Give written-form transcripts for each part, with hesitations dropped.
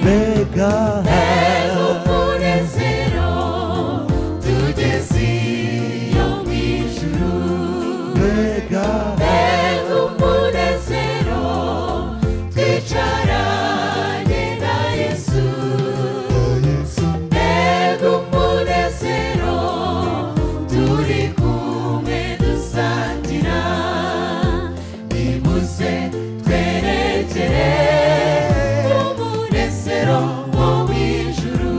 Mega umunezero tugeze yo mw'ijuru. Mega umunezero twicaranye na Yesu. Mega umunezero turi kumwe dusangira. Nimuze twerekere umunezero wo mw'ijuru.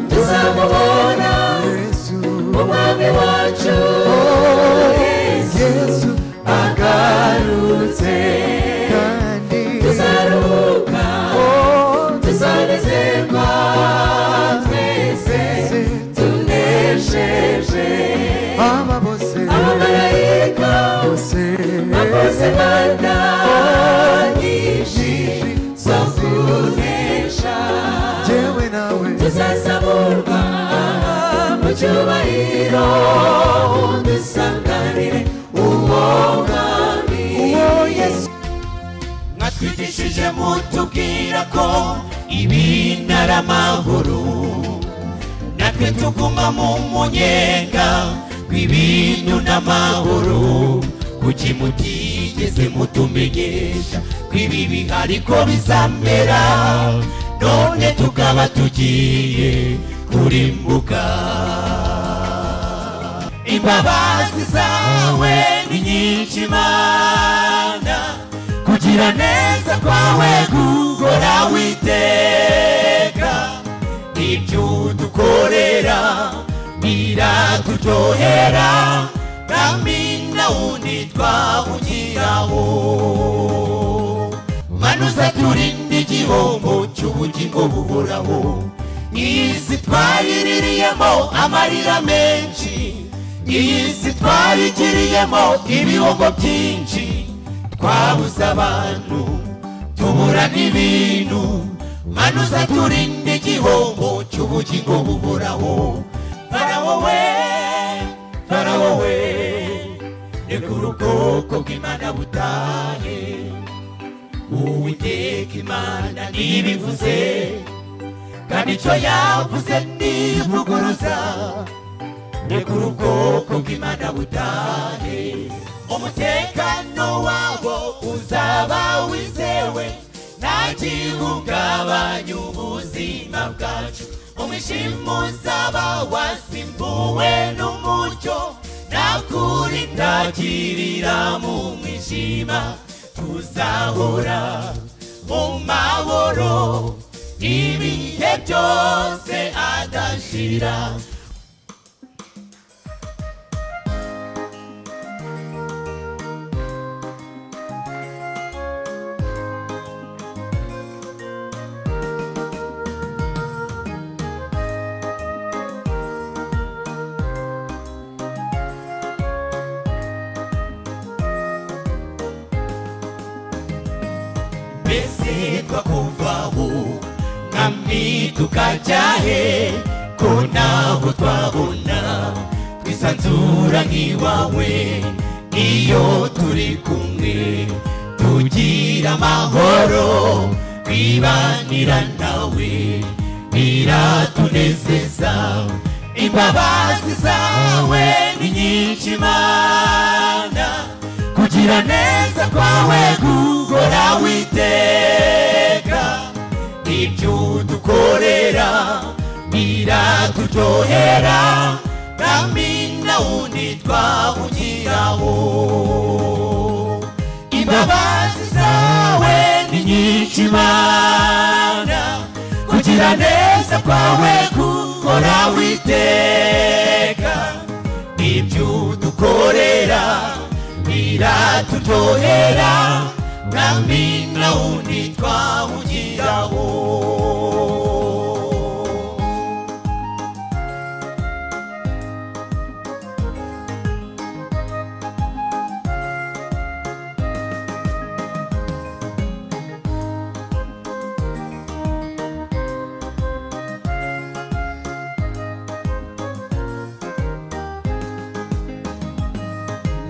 Tuzamubona umwami wacu Yesu agarutse. Tuzaruhuka tuzanezerwa twese tunesheje. Abamarayika bavuze impanda nyinshi zo kunesha. Tuzazamurwa mu cyubahiro dusanganire uwo mwami. Mwatwigishije mutubwira ko ibintu ari amahoro, natwe tuguma mu munyenga w'ibintu n'amahoro. Kuki mutigeze mutumenyesha ko ibi bihari ko bizamera, none tukaba tugiye kurimbuka? Imbabazi zawe ni nyinshi Mana, kugira neza kwawe guhora witeka. Ibyo dukorera biraturyohera, nami nawundi twahugiraho. Mana uzaturinde igihombo cy'ubugingo buhoraho. Iyi si twayiririyemo amarira menshi, iyi si twayigiriyemo ibihombo byinshi. Twabuze abantu tubura n'ibintu, Mana uzaturinde igihombo cy'ubugingo buhoraho. Farawo we, Farawo we, rekura ubwoko bw'Imana butahe. Uwiteka Imana ntibivuze, kandi icyo yavuze ntivuguruza. Rekura ubwoko bw'Imana butahe. Umutekano wabo uzaba wizewe, nta gihungabanya ubuzima bwacu. Umwijima uzaba wasimbuwe n'umucyo, nta kuri ntagirira mu mwijima. Tuzahora mu mahoro ibihe byose adashira. Mbese twakuvaho mwami tukajya he, ko naho twabona twisanzura nk'iwawe? Iyo turi kumwe tugira amahoro, twibanira nawe biratunezeza. Imbabazi zawe ni nyinshi Mana, kugira neza kwawe guhora witeka. Ibyo dukorera biraturyohera, nami nawundi twahugiraho. Imbabazi zawe ni nyinshi Mana, kugira neza kwawe guhora witeka. Ibyo dukorera biraturyohera, nami nawundi twahugiraho.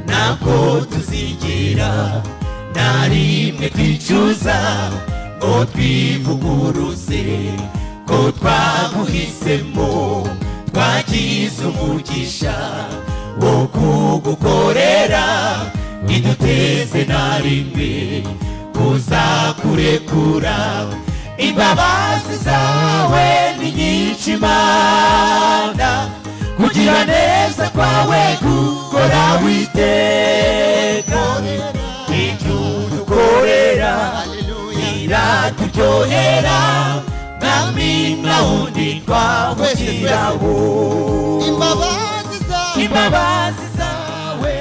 ntabwo tuzigira na rimwe twicuza ngo twivuguruze ko twaguhisemo twagize umugisha wo kugukorera iduteze na rimwe kuzakurekura imbabazi zawe ni nyinshi Mana kugira neza kwawe gukora witeka ibyo dukorera iraturyohera nami nawundi twahugiraho imbabazi zawe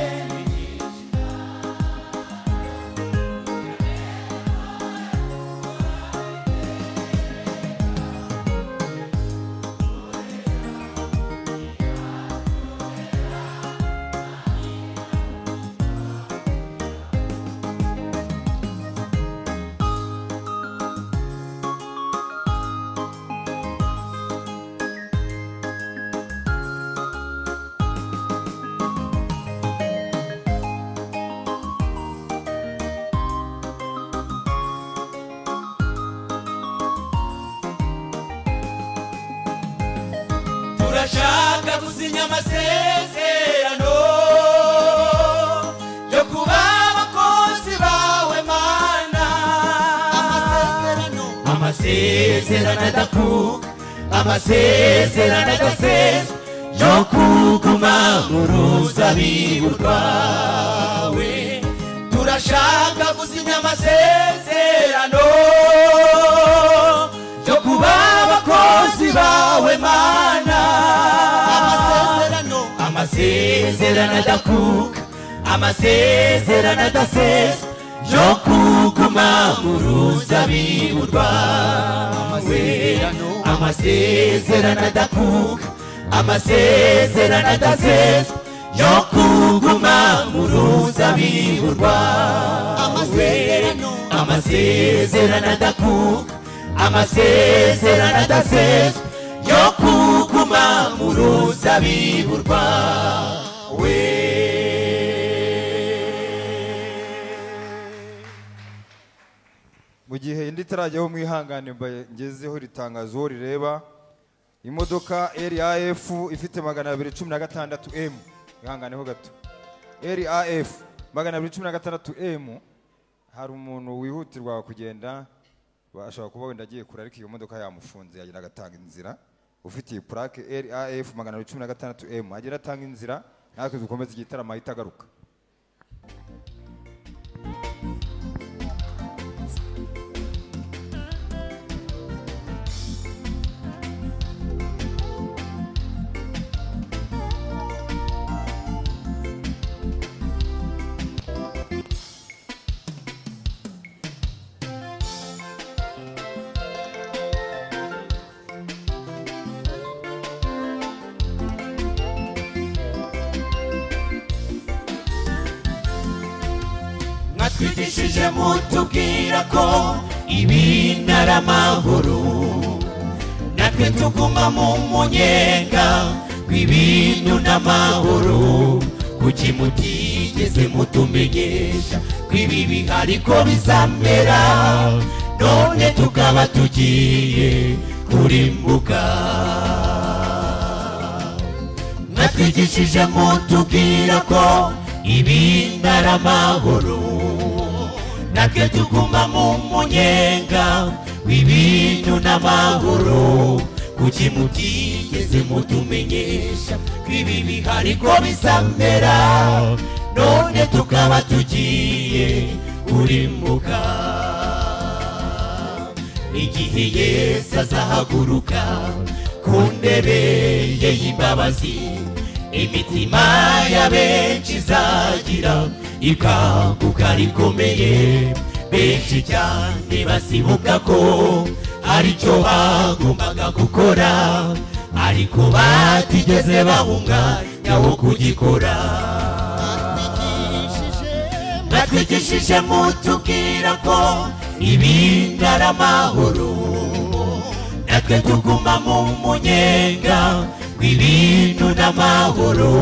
turashaka gusinya amasezerano yo kuba abakozi bawe Mana amasezerano adakuka amasezerano adasesa yo kuguma mu ruzabibu rwawe turashaka gusinya amasezerano yo kuba abakozi bawe Mana amasezerano adakuka amasezerano adasesa yo kuguma mu ruzabibu rwawe amasezerano adakuka amasezerano adasesa yo kuguma mu ruzabibu rwawe amasezerano adakuka amasezerano adasesa yo kuguma mu ruzabibu rwawe mu gihe indi tarajyaho mwihangane ngezeho ritangazo rireba imodoka RAF ifite 216M ihanganeho gato RAF 216M hari umuntu wihutirwa kugenda bashaka kuba wenda agiye kure ariko iyo modoka yamufunze yagira agatanga inzira ufite plaque RAF 216M agira atanga inzira natwe dukomeze igitaramo ahita agaruka twigishije mutubwira ko ibintu ari amahoro natwe tuguma mu munyenga w'ibintu n'amahoro kuki mutigeze mutumenyesha ko ibi bihari ko bizamera none tukaba tugiye kurimbuka mwatwigishije mutubwira ko ibintu ari amahoro natwe tuguma mu munyenga w'ibintu n'amahoro kuki mutigeze mutumenyesha ko ibi bihari ko bizamera none tukaba tugiye kurimbuka igihe Yesu azahaguruka ku ntebe ye y'imbabazi imitima ya benshi izagira ikanguka rikomeye benshi cyane basibuka ko aricyo bagombaga gukora ariko batigeze bahunganya wo kugikora batwigishije mutubwira ko ibintu ari amahoro natwe tuguma mu munyenga w'ibintu n'amahoro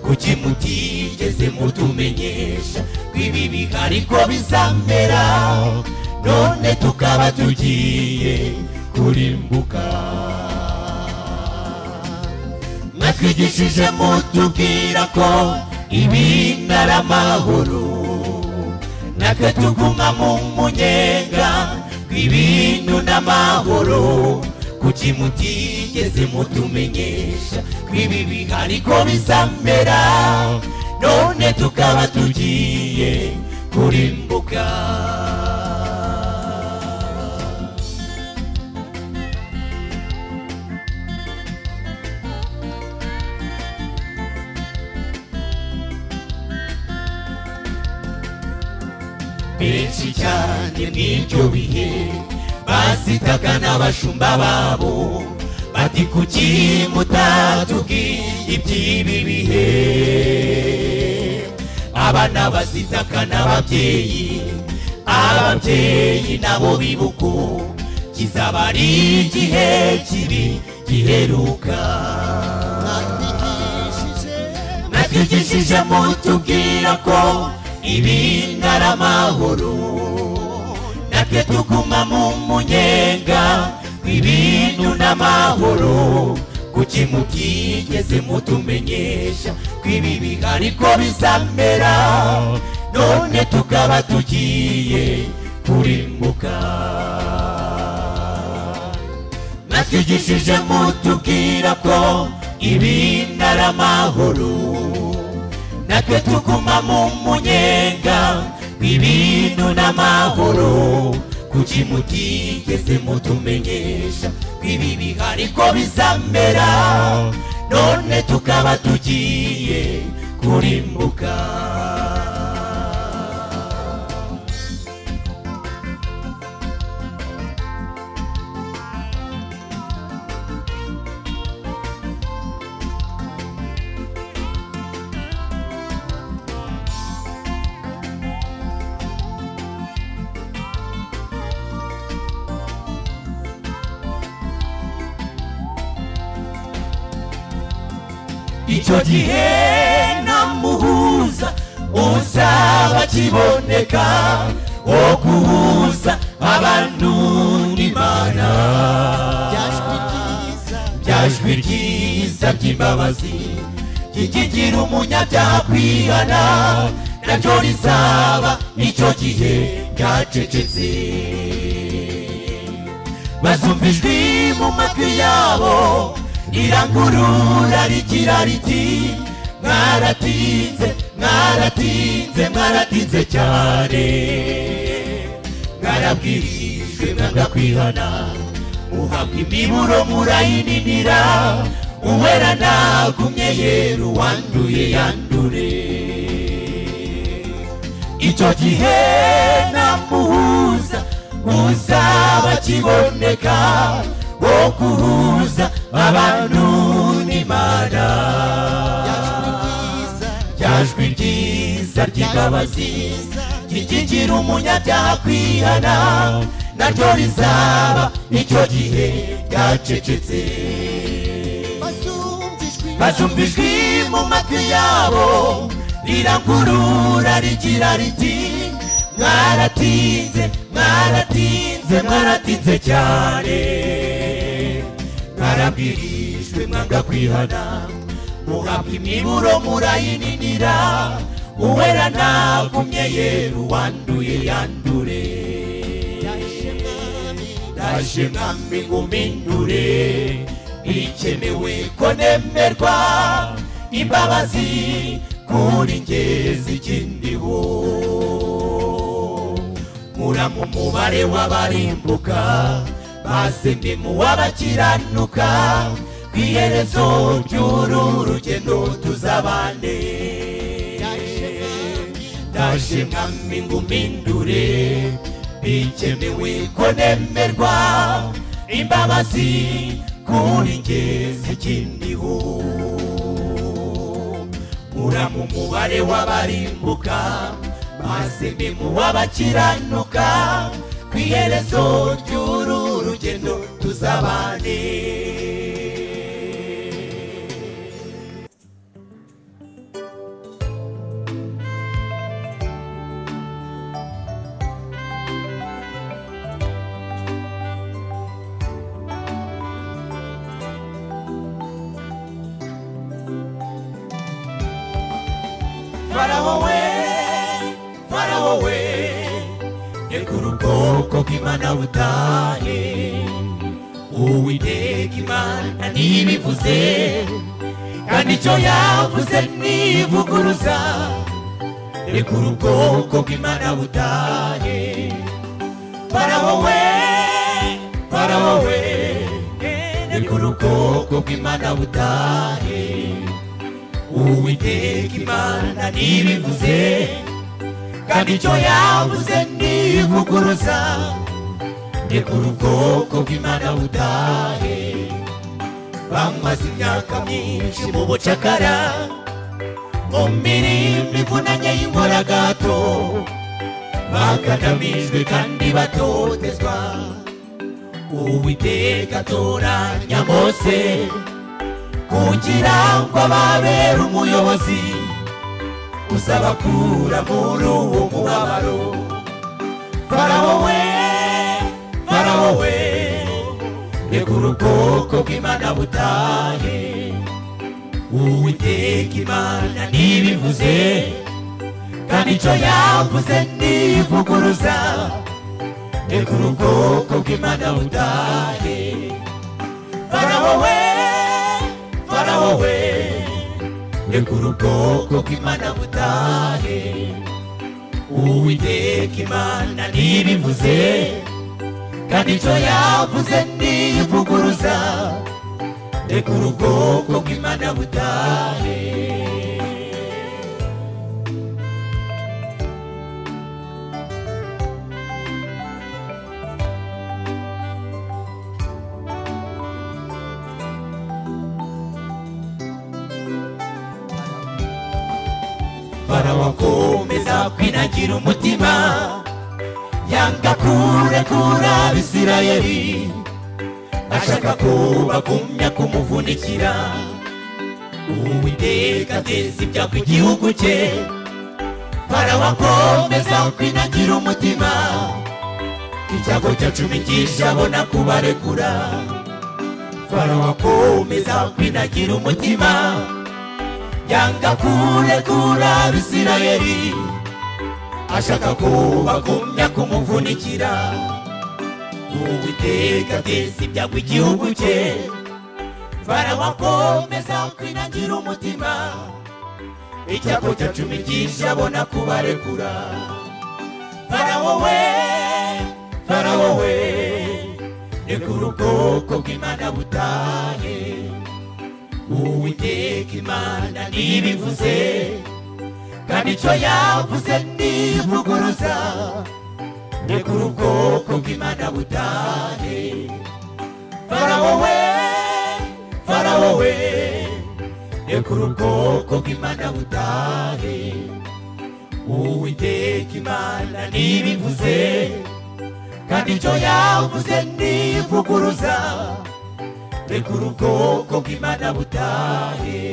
kuki mutigeze mutumenyesha ko ibi bihari ko bizamera none tukaba tugiye kurimbuka. Mwatwigishije mutubwira ko ibintu ari amahoro, natwe tuguma mu munyenga kw'ibintu n'amahoro. Kuki mutigeze mutumenyesha kw'ibi bihari ko bizamera, none tukaba tugiye kurimbuka. Benshi cyane n'ibyo bihe basitaga n'abashumba babo, bati kuki mutatubwiye iby'ibi bihe. Abana basitaga n'ababyeyi, ababyeyi nabo bibuko kizaba ari igihe kibi giheruka. Mwatwigishije mutubwira ko ibintu ari amahoro, natwe tuguma mu munyenga kw'ibintu n'amahoro. Kuki mutigeze mutumenyesha kw'ibi bihari ko bizamera, none tukaba tugiye kurimbuka. Mwatwigishije mutubwira ko ibintu ari amahoro, natwe tuguma mu munyenga kw'ibintu n'amahoro. Kuki mutigeze mutumenyesha kw'ibi bihari ko bizamera, none tukaba tugiye kurimbuka. Icyo gihe namuhuza uzaba kiboneka, wo guhuza abantu n'Imana. Byajwi ryiza by'imbabazi kikigira umunyabyaha kwihana, naryo rizaba icyo gihe ryacecetse. Bazumva ijwi mu matwi yabo rirangurura rigira riti, mwaratinze mwaratinze mwaratinze cyane. Mwarabwirijwe mwanga kwihana, muhabwa imiburo murayininira. Uwera nagumye yera, uwanduye yandure. Icyo gihe namuhuza uzaba kiboneka, wo guhuza abantu n'Imana. Ryajwi ryiza ry'imbabazi kikigira umunyabyaha kwihana, naryo rizaba icyo gihe ryacecetse. Bazumva ijwi mu matwi yabo rirangurura rigira riti, mwaratinze mwaratinze mwaratinze cyane. Mwarabwirijwe mwanga kwihana, muhabwa imiburo murayininira. Uwera nagumye yera, uwanduye yandure. Ndaje mwami ngumpindure, ikenewe ko nemerwa. Imbabazi kuri njye zikindiho, mura mu mubare w'abarimbuka, maze ndi mu w'abakiranuka. Kw'iherezo ry'uru rugendo tuzabane. Ndaje mwami ngumpindure, bikenewe ko nemerwa. Imbabazi kuri njye zikindiho, mura mu mubare w'abarimbuka, maze ndi mu w'abakiranuka. Kw'iherezo ry'uru rugendo tuzabane. rekura ubwoko bw'Imana butahe Uwiteka Imana ntibivuze kandi icyo yavuze ntivuguruza rekura ubwoko bw'Imana butahe Farawo we rekura ubwoko bw'Imana butahe Uwiteka Imana ntibivuze kandi icyo yavuze ntivuguruza rekura ubwoko bw'Imana butahe bamaze imyaka myinshi mu bucakara mu mirimo ivunanye y'inkoragato bakandamijwe kandi batotezwa Uwiteka atoranya Mose kugira ngo ababere umuyobozi uzabakura muri uwo mubabaro Farawo we rekura ubwoko bw'Imana butahe Uwiteka Imana ntibivuze kandi icyo yavuze ntivuguruza rekura ubwoko bw'Imana butahe Farawo we rekura ubwoko bw'Imana butahe Uwiteka Imana ntibivuze kandi icyo yavuze ntivuguruza rekura ubwoko bw'Imana butahe Farawo akomeza kwinagira umutima yanga kurekura Abisirayeli ashaka ko bagumya kumuvunikira Uwiteka ateza ibyago igihugu cye Farawo akomeza kwinagira umutima icyago cya 10 kishabona kubarekura Farawo akomeza kwinagira umutima yanga kurekura Abisirayeli ashaka ko bagumya kumuvunikira Uwiteka ateza ibyago igihugu cye Farawo akomeza kwinagira umutima icyago cya 10 kishabona kubarekura Farawo we rekura ubwoko bw'Imana butahe Uwiteka Imana ntibivuze kandi icyo yavuze ntivuguruza rekura ubwoko bw'Imana butahe Farawo we rekura ubwoko bw'Imana butahe Uwiteka Imana ntibivuze kandi icyo yavuze ntivuguruza rekura ubwoko bw'Imana butahe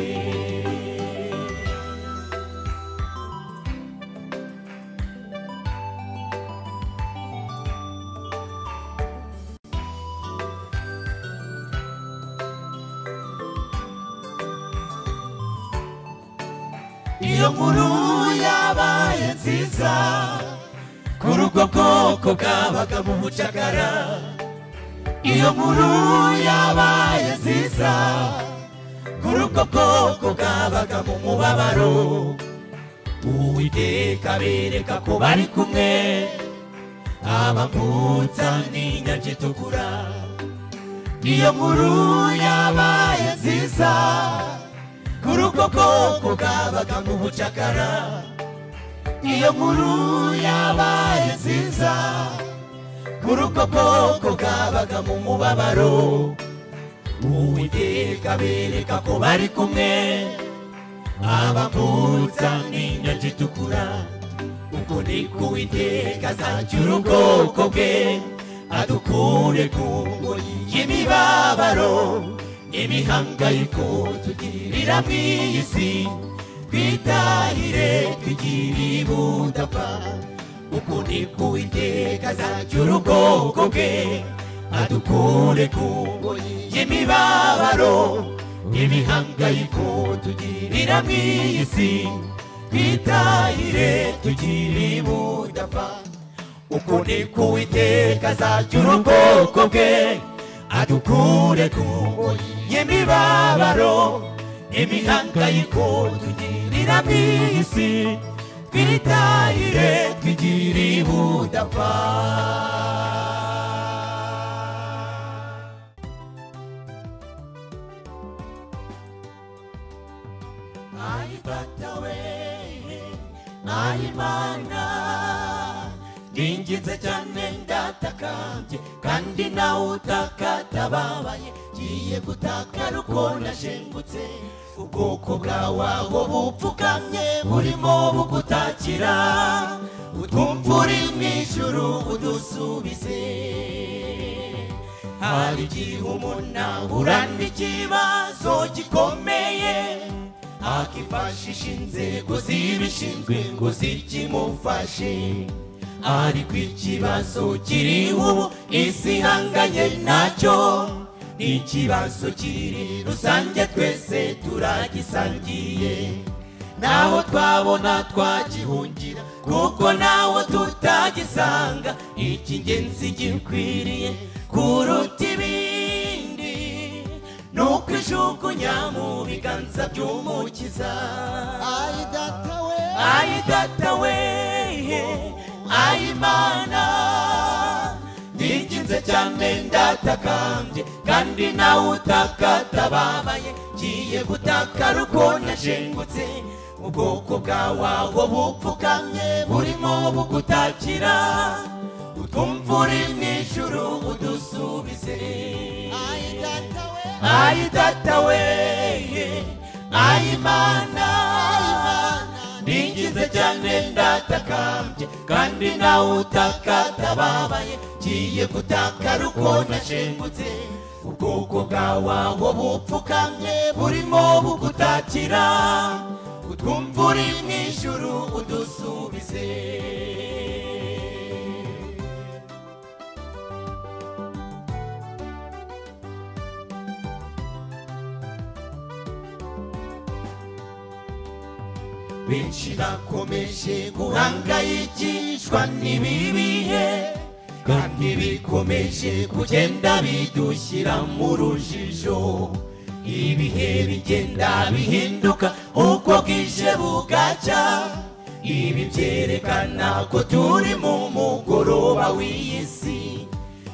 iyo nkuru yabaye nziza kuri ubwo bwoko bwabaga mu bucakara iyo nkuru yabaye nziza kuri ubwo bwoko bwabaga mu mubabaro Uwiteka abereka ko bari kumwe abambutsa n'inyanja itukura iyo nkuru yabaye nziza kuri ubwo bwoko bwabaga mu bucakara iyo nkuru yabaye nziza kuri ubwo bwoko bwabaga mu mubabaro Uwiteka abereka ko bari kumwe abambutsa n'inyanja itukura uko niko Uwiteka azacyura ubwoko bwe adukure ku ngoyi y'imibabaro imihangayiko tugirira mw'iyi si twitahire twigire budapfa uko niko Uwiteka azacyura ubwoko bwe adukure ku ngoyi y'imibabaro imihangayiko tugirira mw'iyi si twitahire twigire budapfa uko niko Uwiteka azajya ubwoko bwe adukure ku ngoyi y'imibabaro imihangayiko tugirira mw'isi twiritahire twigire ubudapfa. Ayibatawe ayimana ndinginze cyane ndatakambye kandi nawe utakatababaye giye gutaka ruko nashengutse ubwoko bwawe aho bupfukamye burimo bugutakira utwumva uri mw'ijuru udusubize. hari igihe umuntu ahura n'ikibazo gikomeye akifashisha inzego zibishinzwe ngo zikimufashe ariko ikibazo kiriho ubu isi ihanganye nacyo ni ikibazo kiri rusange twese turagisangiye naho twabona twagihungira kuko naho tutagisanga icy'ingenzi gikwiriye kuruta ibindi nuko ijugunya mu biganza by'umukiza. ayidatawe ayimana ndinginze cyane ndatakambye kandi nawe utakatababaye giye gutaka ruko nashengutse ubwoko bwawe aho bupfukamye burimo bugutakira utwumva uri mw'ijuru udusubize. ayidatawe ayimana ndinginze cyane ndatakambye kandi nawe utakatababaye giye gutaka ruko nashengutse ubwoko bwawe aho bupfukamye burimo bugutakira utwumva uri mw'ijuru udusubize. benshi bakomeje guhangayikishwa n'ibibihe kandi bikomeje kugenda bidushyira mu rujijo ibihe bigenda bihinduka uko bwije bugacya ibi byerekana ko turi mu mugoroba w'isi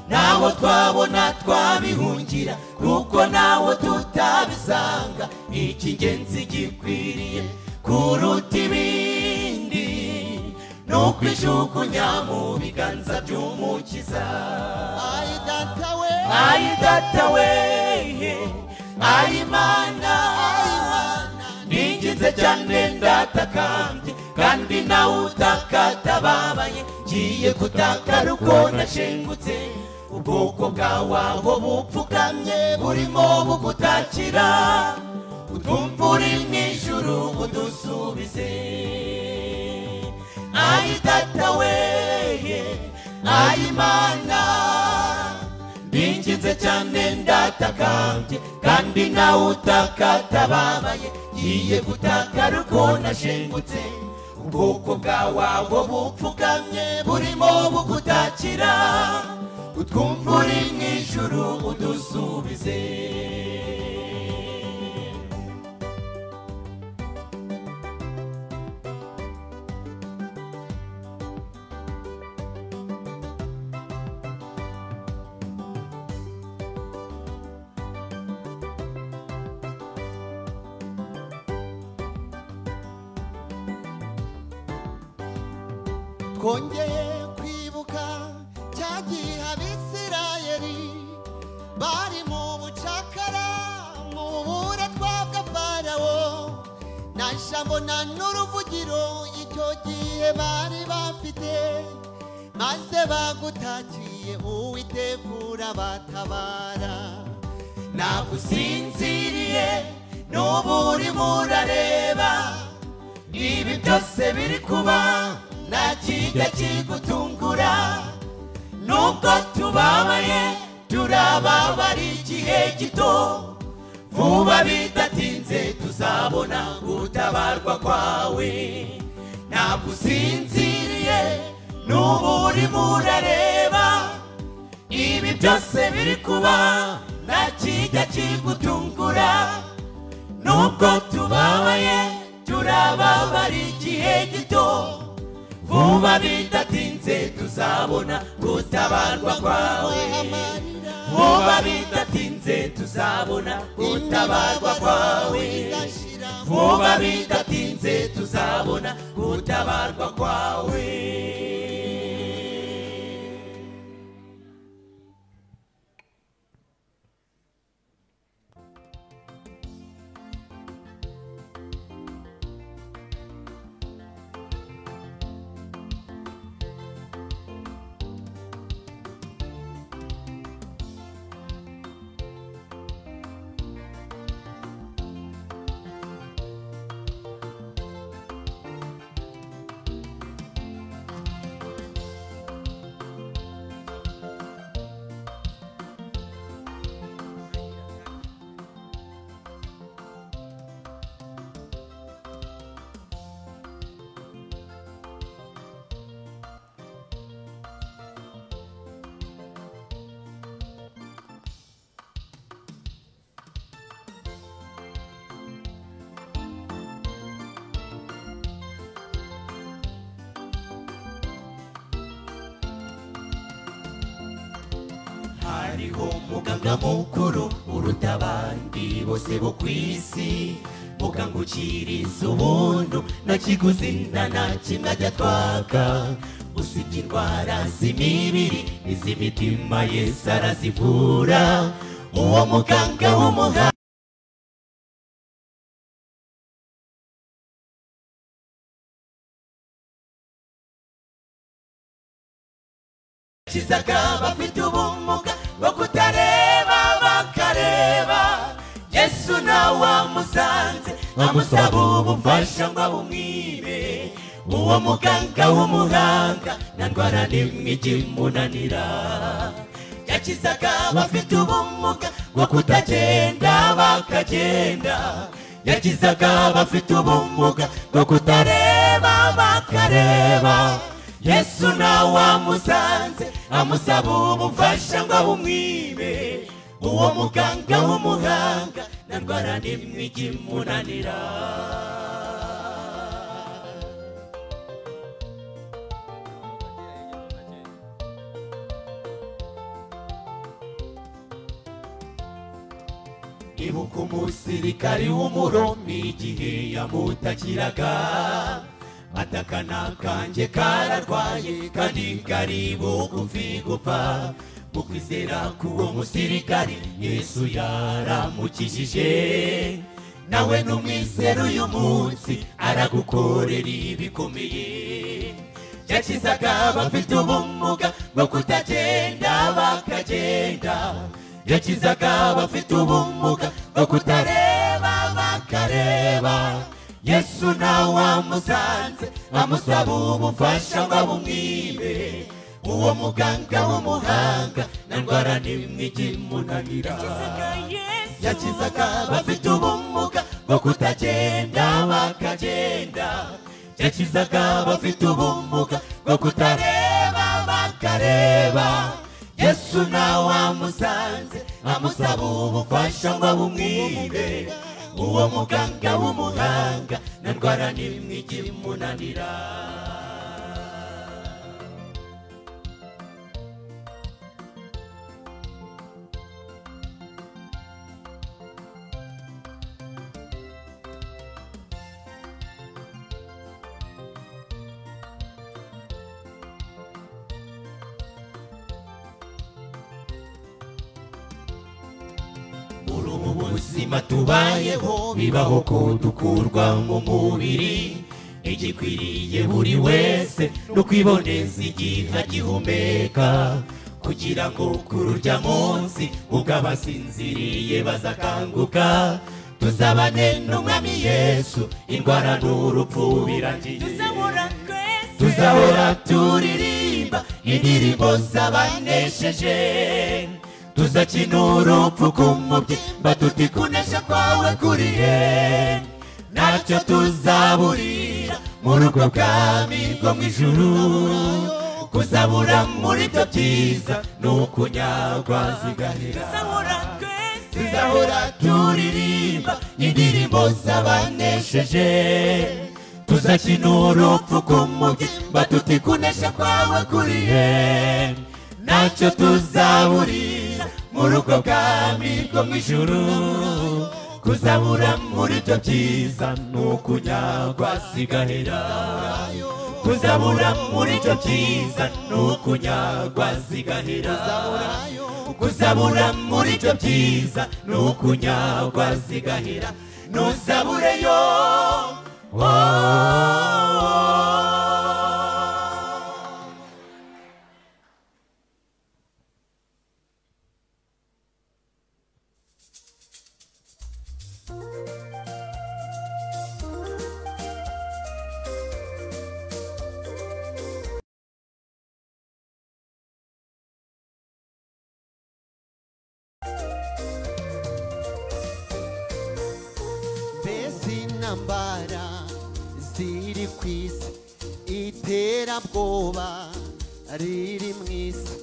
naho twabona twabihungira kuko naho tutabisanga icy'ingenzi gikwiriye kuruta ibindi nuko ijugunya mu biganza by'umukiza. ayidatawe ayimana ndinginze cyane ndatakambye kandi nawe utakatababaye giye gutaka ruko nashengutse ubwoko bwawe aho bupfukamye burimo bugutakira utwumva uri mw'ijuru udusubize. ayidatawe ayimana ndinginze cyane ndatakambye kandi nawe utakatababaye giye gutaka ruko nashengutse ubwoko bwawe aho bupfukamye burimo bugutakira utwumva uri mw'ijuru udusubize. twongeye kwibuka cya gihe abisirayeli bari mu bucakara mu buretwa bwa Farawo nta jambo nta n'uruvugiro icyo gihe bari bafite maze bagutakiye Uwiteka urabatabara. ntabwo usinziriye n'ubu urimo urareba ibi byose biri kuba nta kijya kigutungura nubwo tubabaye turababara igihe gito vuba bidatinze tuzabona gutabarwa kwawe. ntabwo usinziriye n'uburi murareba ibi byose biri kuba nta kijya kigutungura nubwo tubabaye turababara igihe gito vuba bidatinze tuzabona gutabarwa kwawe vuba bidatinze tuzabona gutabarwa kwawe vuba bidatinze tuzabona gutabarwa kwawe hariho muganga mukuru uruta abandi bose bo kwisi muganga ukiriza ubuntu nta kiguzi nta kimwe ajya twaka usibye indwara z'imibiri n'iz'imitima Yesu arazivura uwo muganga w'umuhanga kizaga bafite ubumuga bwo kutareba bakareba Yesu nawe amusanze amusaba ubufasha ngo abumwibe uwo muganga w'umuhanga nta ndwara n'imwe ikimunanira yakizaga bafite ubumuga bwo kutagenda bakagenda yakizaga bafite ubumuga bwo kutareba bakareba Yesu nawe amusanze amusaba ubufasha ngo abumwibe uwo muganga w'umuhanga nta ndwara n'imwe ikimunanira ibuka umusirikari w'umuroma igihe yamutakiraga atakana kanjye kararwaye kandi kari bugufi gupfa mu kwizera k'uwo musirikari Yesu yaramukijije nawe n'umwizera uyu munsi aragukorera ibikomeye yakizaga bafite ubumuga bwo kutagenda bakagenda yakizaga bafite ubumuga bwo kutareba bakareba Yesu nawe amusanze amusaba ubufasha ngo abumwibe uwo muganga w'umuhanga nta ndwara n'imwe ikimunanira yakizaga bafite ubumuga bwo kutagenda bakagenda yakizaga bafite ubumuga bwo kutareba bakareba Yesu nawe amusanze amusaba ubufasha ngo abumwibe uwo muganga w'umuhanga nta ndwara n'imwe ikimunanira ubuzima tubayeho bibaho ko dukurwa mu mubiri igikwiriye buri wese no kwiboneza igihe agihumeka kugira ngo kururya munsi ubwo abasinziriye bazakanguka tuzabane n'umwami Yesu indwara n'urupfu birangiye tuzahora turirimba indirimbo z'abanesheje tuzakina urupfu kumubyimba tuti kunesha kwawe kurihe ntacyo tuzaburira mu rugo bwami bwo mu ijuru kuzabura muri byo byiza n'ukunyagwa zigahera tuzahora turirimba indirimbo z'abanesheje tuzakina urupfu k'umubyimba tuti kunesha kwawe kurihe ntacyo tuzaburira mu rugo bwami bwo mu ijuru kuzabura muri byo byiza n'ukunyagwa zigahera kuzabura muri byo byiza n'ukunyagwa zigahera kuzabura muri byo byiza n'ukunyagwa zigahera ntuzabureyo intambara ziri ku isi iterabwoba riri mu isi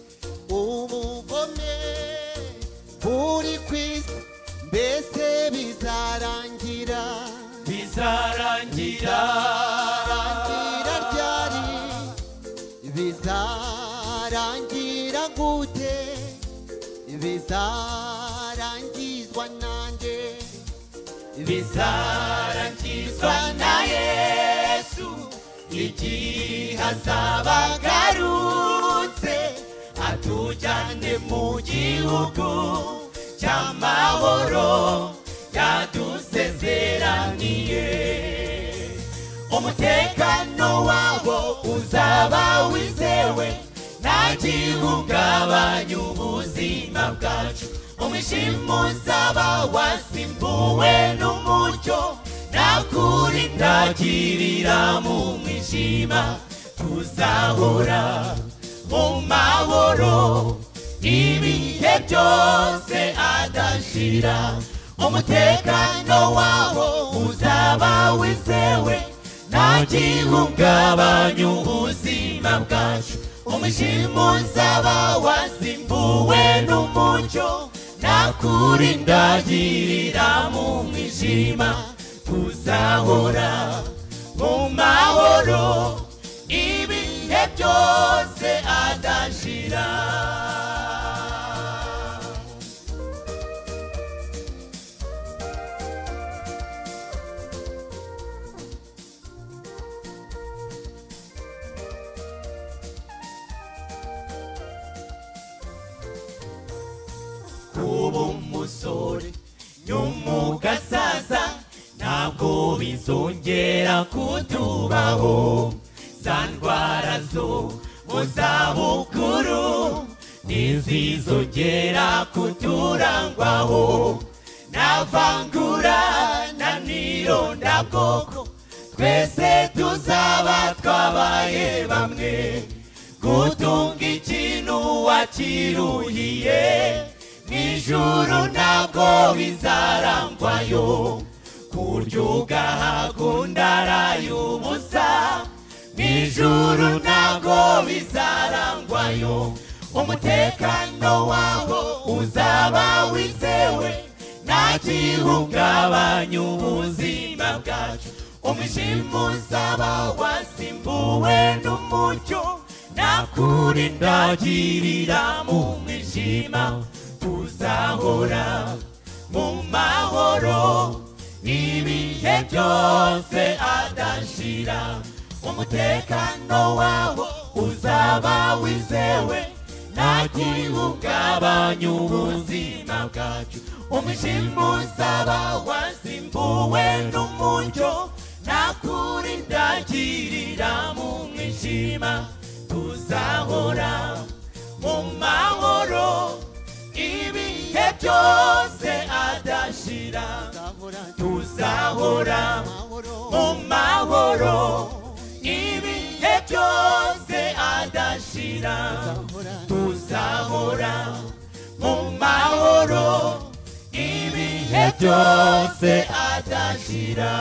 ubugome buri ku isi mbese bizarangira ryari bizarangira gute bizarangizwa nande bizarangizwa na Yesu igihe azaba agarutse atujyane mu gihugu cy'amahoro yadusezeraniye umutekano wabo uzaba wizewe nta gihungabanya ubuzima bwacu umwijima uzaba wasimbuwe n'umucyo nakuri ndagirira mu mwijima tuzahora mu mahoro ibihe byose adashira umutekano wabo uzaba wizewe nta gihungabanya ubuzima bwacu umwijima uzaba wasimbuwe n'umucyo nakuri ndagirira mu mwijima tuzahora mu mahoro ibihe byose adashira kuba umusore nyuma ugasaza ntabwo bizongera kutubaho za ndwara zo mu zabukuru ntizizongera kuturangwaho navangura na nirondabwoko twese tuzaba twabaye bamwe gutunga ikintu wakiruhiye n'ijuru ntabwo bizarangwayo kurya ugahagundara y'ubusa n'ijuru ntabwo bizarangwayo umutekano waho uzaba wizewe nta gihungabanya ubuzima bwacu umwijima uzaba wasimbuwe n'umucyo nakuri ndagirira mu mwijima tuzahora mu mahoro ibihe byose adashira umutekano waho uzaba wizewe nta gihungabanya ubuzima bwacu umwijima uzaba wasimbuwe n'umucyo nakuri ndagirira mu mwijima tuzahora mu mahoro ibihe byose adashira tuzahora mu mahoro ibihe byose adashira tuzahora mu mahoro ibihe byose adashira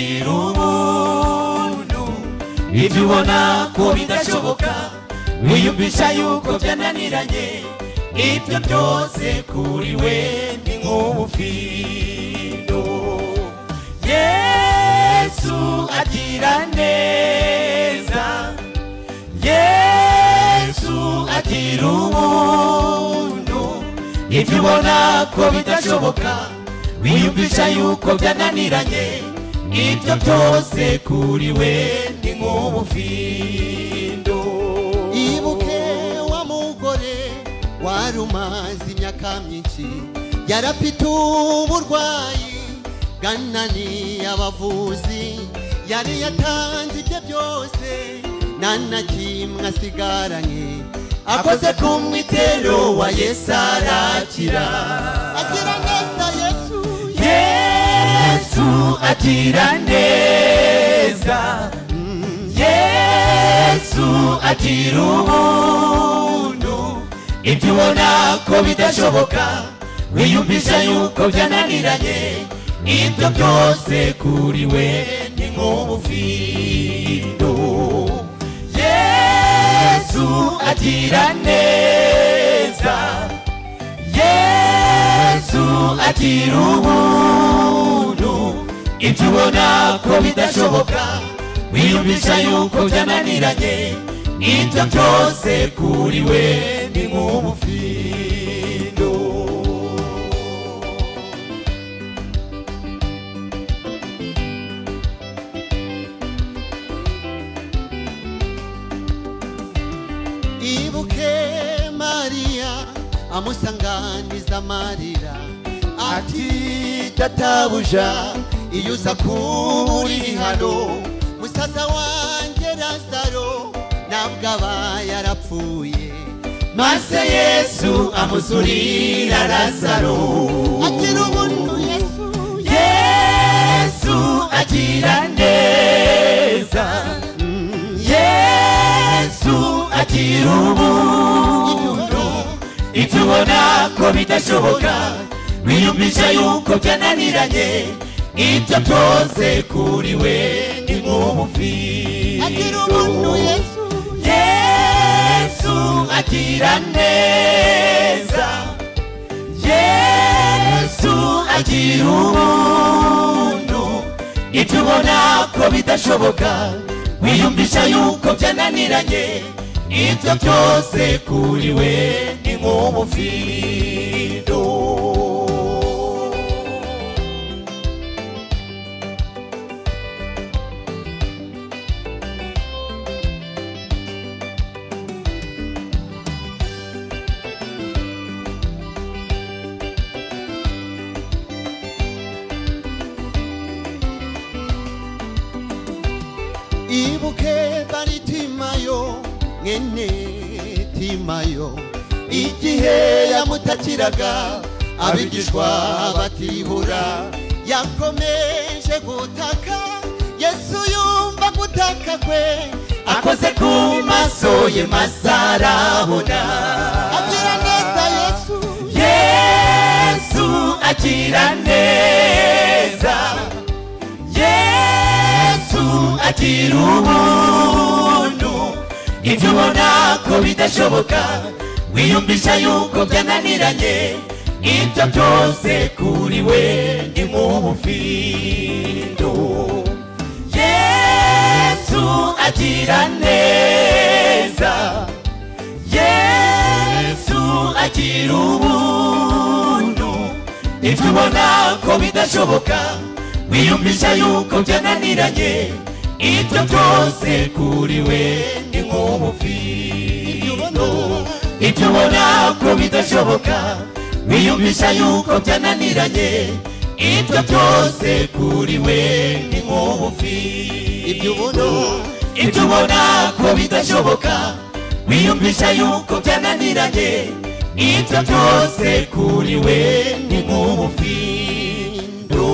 agira ubuntu ibyo ubona ko bidashoboka wiyumvisha yuko byananiranye ibyo byose kuri we ni nk'ubufindo Yesu agira neza Yesu agira ubuntu ibyo ubona ko bidashoboka wiyumvisha yuko byananiranye ibyo byose kuri we ni nk'ubufindo ibuke wa mugore wari umaze imyaka myinshi yarafite uburwayi bwananiye abavuzi yari yatanze ibye byose nta na kimwe asigaranye akoze ku mwitero wa Yesu arakira agira neza Yesu Yesu agira neza Yesu agira ubuntu ibyo ubona ko bidashoboka wiyumvisha yuko byananiranye ibyo byose kuri we ni nk'ubufindo Yesu agira neza Yesu agira ubuntu ibyo ubona ko bidashoboka wiyumvisha yuko byananiranye ibyo byose kuri we ni nk'ubufindo ibuke Mariya amusanganiza amarira ati databuja iyo uza kuba uri hano musaza wanjye Lazaro ntabwo aba yarapfuye maze Yesu amusurira Lazaro agira ubuntu Yesu Yesu agira neza Yesu agira ubuntu ibyo ubona ko bidashoboka wiyumvisha yuko byananiranye ibyo byose kuri we ni nk'ubufindo agira ubuntu Yesu Yesu agira neza Yesu agira ubuntu ibyo ubona ko bidashoboka wiyumvisha yuko byananiranye ibyo byose kuri we ni nk'ubufindo ibuke Baritimayo mwene Timayo igihe yamutakiraga abigishwa batihura yakomeje gutaka Yesu yumva gutaka kwe akoze ku maso ye mazarabona agira neza Yesu Yesu agira neza Yesu agira ubuntu ibyo ubona ko bidashoboka wiyumvisha yuko byananiranye ibyo byose kuri we ni nk'ubufindo Yesu agira neza Yesu agira ubuntu ibyo ubona ko bidashoboka wiyumvisha yuko byananiranye ibyo byose kuri we ni nk'ubufindo ibyo ubona ko bidashoboka wiyumvisha yuko byananiranye ibyo byose kuri we ni nk'ubufindo ibyo ubona ko bidashoboka wiyumvisha yuko byananiranye ibyo byose kuri we ni nk'ubufindo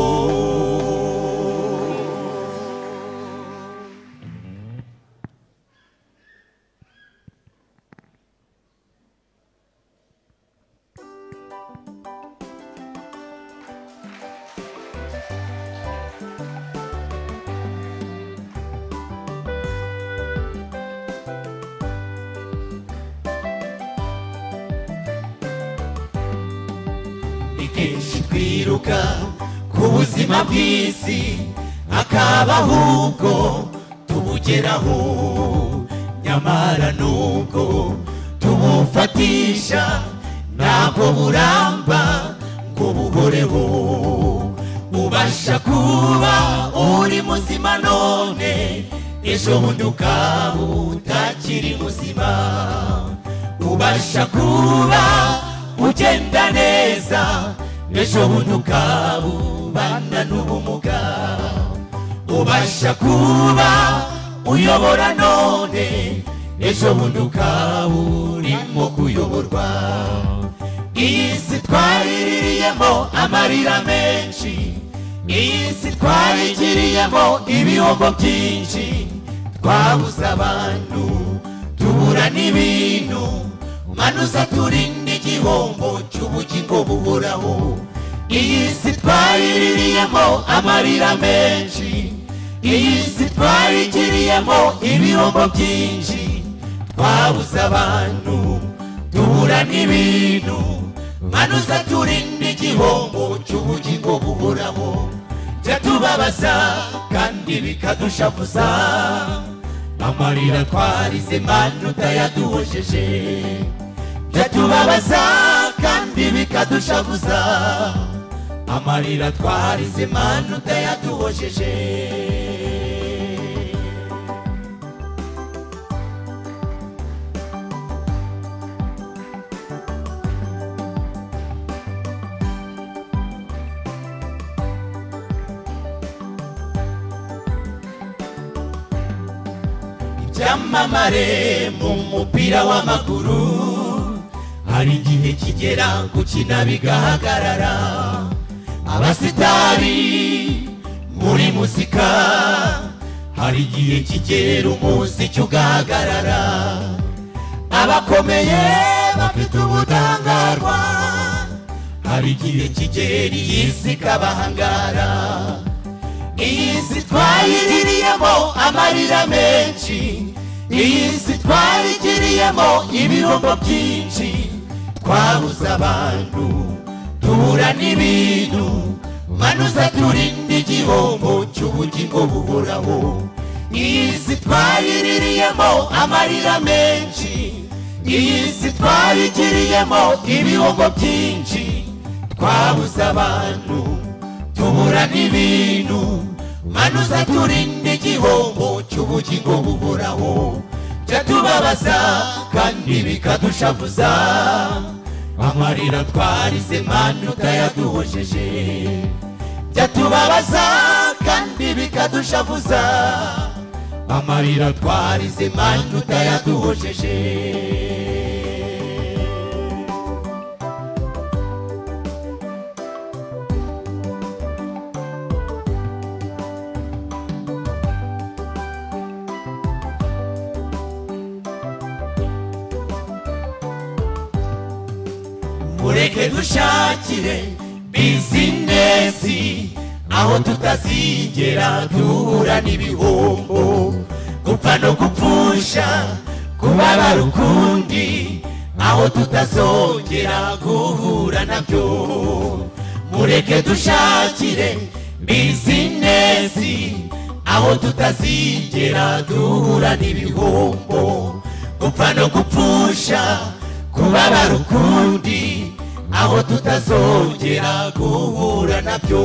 kenshi twiruka ku buzima bw'isi akaba ahubwo tubugeraho nyamara nubwo tubufatisha ntabwo buramba ngo buhoreho ubasha kuba uri muzima none ejo bundi ukaba utakiri muzima ubasha kuba ugenda neza ejo bundi ukaba ubana n'ubumuga ubasha kuba uyobora none ejo bundi ukaba urimo kuyoborwa iyi si twaririyemo amarira menshi iyi si twayigiriyemo ibihombo byinshi twabuze abantu tubura n'ibintu manuza turinde igihombo cy'ubugingo buhoraho iyi si twayiririyemo amarira menshi iyi si twayigiriyemo ibihombo byinshi twabuze abantu tubura n'ibintu manuza turinde igihombo cy'ubugingo buhoraho byatubabaza kandi bikadushavuza amarira twarize Mana utayaduhojeje byatubabaza kandi bikadushavuza amarira twarize Mana utayaduhojeje ibyamamare mu mupira w'amaguru hari igihe kigera gukina bigahagarara abasitari muri muzika hari igihe kigera umuziki ugahagarara abakomeye bafite ubudahangarwa hari igihe kigera iyi si ikabahangara iyi si twayigiriyemo amarira menshi iyi si twayigiriyemo ibihombo byinshi twabuze abantu tubura n'ibintu manuza turinde igihombo cy'ubugingo buhoraho iyi si twayiririyemo amarira menshi iyi si twayigiriyemo ibihombo byinshi twabuze abantu tubura n'ibintu manuza turinde igihombo cy'ubugingo buhoraho byatubabaza kandi bikadushavuza amarira twarize Mana utayaduhojeje byatubabaza kandi bikadushavuza amarira twarize Mana utayaduhojeje mureke dushakire bizinesi aho tutazigera duhura n'ibihombo gupfa no gupfusha kubabara ukundi aho tutazongera guhura nabyo mureke dushakire bizinesi aho tutazigera duhura n'ibihombo gupfa no gupfusha kubabara ukundi aho tutazongera guhura nabyo